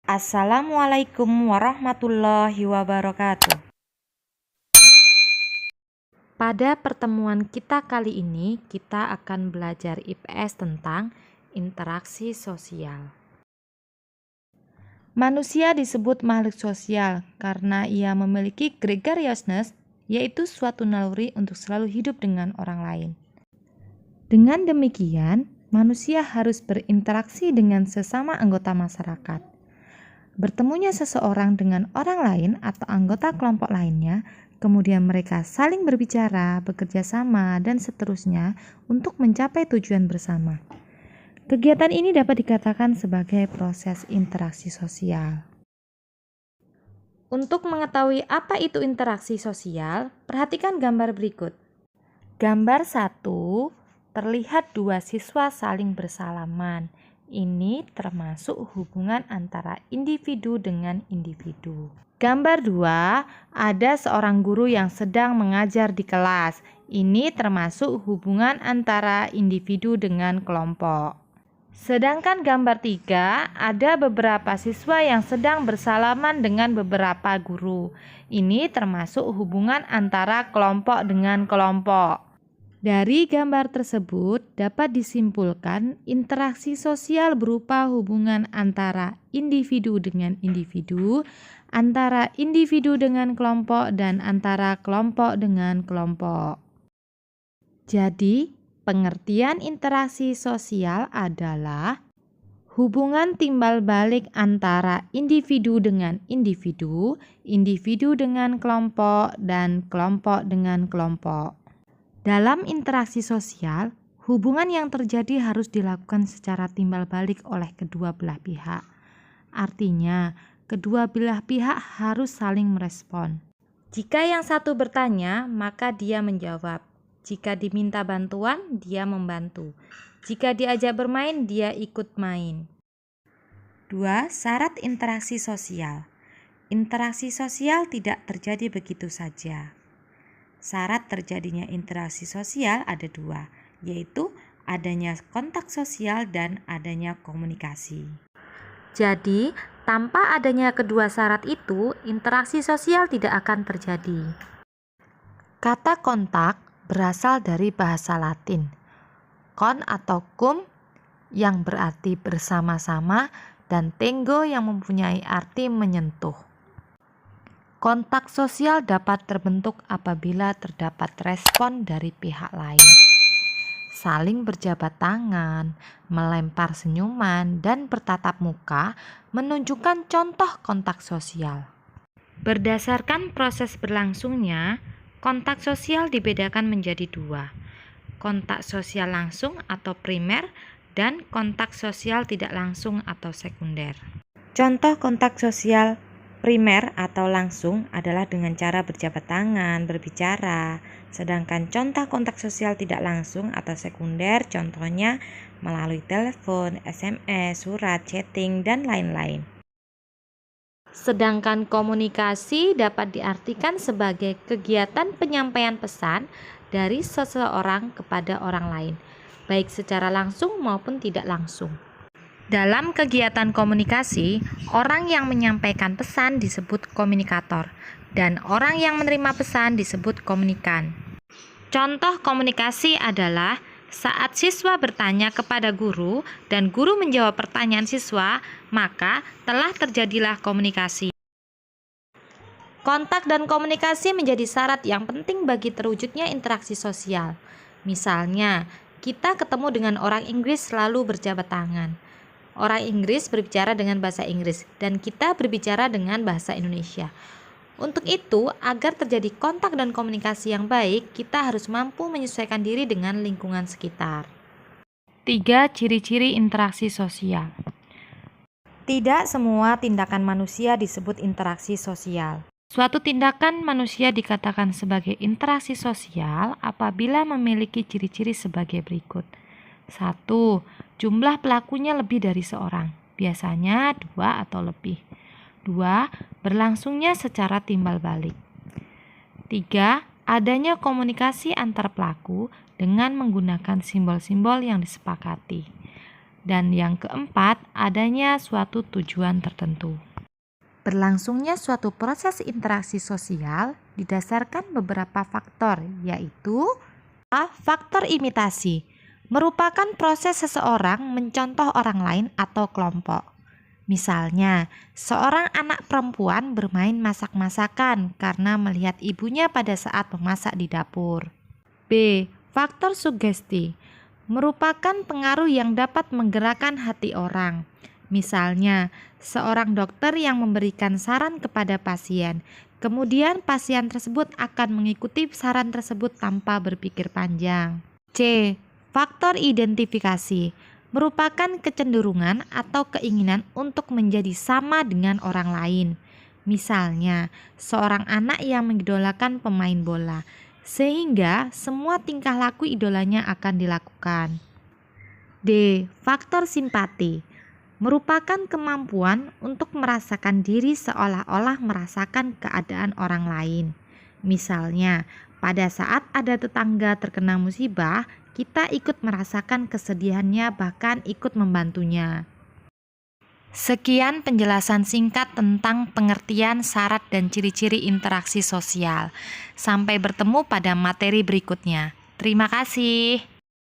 Assalamualaikum warahmatullahi wabarakatuh. Pada pertemuan kita kali ini, kita akan belajar IPS tentang interaksi sosial. Manusia disebut makhluk sosial karena ia memiliki gregariousness, yaitu suatu naluri untuk selalu hidup dengan orang lain. Dengan demikian, manusia harus berinteraksi dengan sesama anggota masyarakat. Bertemunya seseorang dengan orang lain atau anggota kelompok lainnya, kemudian mereka saling berbicara, bekerja sama, dan seterusnya untuk mencapai tujuan bersama. Kegiatan ini dapat dikatakan sebagai proses interaksi sosial. Untuk mengetahui apa itu interaksi sosial, perhatikan gambar berikut. Gambar 1, terlihat dua siswa saling bersalaman. Ini termasuk hubungan antara individu dengan individu. Gambar 2, ada seorang guru yang sedang mengajar di kelas. Ini termasuk hubungan antara individu dengan kelompok. Sedangkan gambar 3, ada beberapa siswa yang sedang bersalaman dengan beberapa guru. Ini termasuk hubungan antara kelompok dengan kelompok. Dari gambar tersebut dapat disimpulkan interaksi sosial berupa hubungan antara individu dengan individu, antara individu dengan kelompok, dan antara kelompok dengan kelompok. Jadi, pengertian interaksi sosial adalah hubungan timbal balik antara individu dengan individu, individu dengan kelompok, dan kelompok dengan kelompok. Dalam interaksi sosial, hubungan yang terjadi harus dilakukan secara timbal balik oleh kedua belah pihak. Artinya, kedua belah pihak harus saling merespon. Jika yang satu bertanya, maka dia menjawab. Jika diminta bantuan, dia membantu. Jika diajak bermain, dia ikut main. 2. Syarat interaksi sosial. Interaksi sosial tidak terjadi begitu saja. Syarat terjadinya interaksi sosial ada dua, yaitu adanya kontak sosial dan adanya komunikasi. Jadi, tanpa adanya kedua syarat itu, interaksi sosial tidak akan terjadi. Kata kontak berasal dari bahasa Latin, con atau cum yang berarti bersama-sama dan tengo yang mempunyai arti menyentuh. Kontak sosial dapat terbentuk apabila terdapat respon dari pihak lain. Saling berjabat tangan, melempar senyuman, dan bertatap muka menunjukkan contoh kontak sosial. Berdasarkan proses berlangsungnya, kontak sosial dibedakan menjadi dua. Kontak sosial langsung atau primer dan kontak sosial tidak langsung atau sekunder. Contoh kontak sosial primer atau langsung adalah dengan cara berjabat tangan, berbicara. Sedangkan contoh kontak sosial tidak langsung atau sekunder contohnya melalui telepon, SMS, surat, chatting, dan lain-lain. Sedangkan komunikasi dapat diartikan sebagai kegiatan penyampaian pesan dari seseorang kepada orang lain, baik secara langsung maupun tidak langsung. Dalam kegiatan komunikasi, orang yang menyampaikan pesan disebut komunikator, dan orang yang menerima pesan disebut komunikan. Contoh komunikasi adalah saat siswa bertanya kepada guru dan guru menjawab pertanyaan siswa, maka telah terjadilah komunikasi. Kontak dan komunikasi menjadi syarat yang penting bagi terwujudnya interaksi sosial. Misalnya, kita ketemu dengan orang Inggris lalu berjabat tangan. Orang Inggris berbicara dengan bahasa Inggris dan kita berbicara dengan bahasa Indonesia. Untuk itu, agar terjadi kontak dan komunikasi yang baik, kita harus mampu menyesuaikan diri dengan lingkungan sekitar. 3. Ciri-ciri interaksi sosial. Tidak semua tindakan manusia disebut interaksi sosial. Suatu tindakan manusia dikatakan sebagai interaksi sosial apabila memiliki ciri-ciri sebagai berikut. 1. Jumlah pelakunya lebih dari seorang, biasanya 2 atau lebih. 2. Berlangsungnya secara timbal balik. 3. Adanya komunikasi antar pelaku dengan menggunakan simbol-simbol yang disepakati. Dan yang keempat, adanya suatu tujuan tertentu. Berlangsungnya suatu proses interaksi sosial didasarkan beberapa faktor, yaitu faktor imitasi, merupakan proses seseorang mencontoh orang lain atau kelompok. Misalnya, seorang anak perempuan bermain masak-masakan karena melihat ibunya pada saat memasak di dapur. B. Faktor sugesti, merupakan pengaruh yang dapat menggerakkan hati orang. Misalnya, seorang dokter yang memberikan saran kepada pasien, kemudian pasien tersebut akan mengikuti saran tersebut tanpa berpikir panjang. C. Faktor identifikasi, merupakan kecenderungan atau keinginan untuk menjadi sama dengan orang lain. Misalnya, seorang anak yang mengidolakan pemain bola, sehingga semua tingkah laku idolanya akan dilakukan. D. Faktor simpati, merupakan kemampuan untuk merasakan diri seolah-olah merasakan keadaan orang lain. Misalnya, pada saat ada tetangga terkena musibah, kita ikut merasakan kesedihannya, bahkan ikut membantunya. Sekian penjelasan singkat tentang pengertian syarat dan ciri-ciri interaksi sosial. Sampai bertemu pada materi berikutnya. Terima kasih.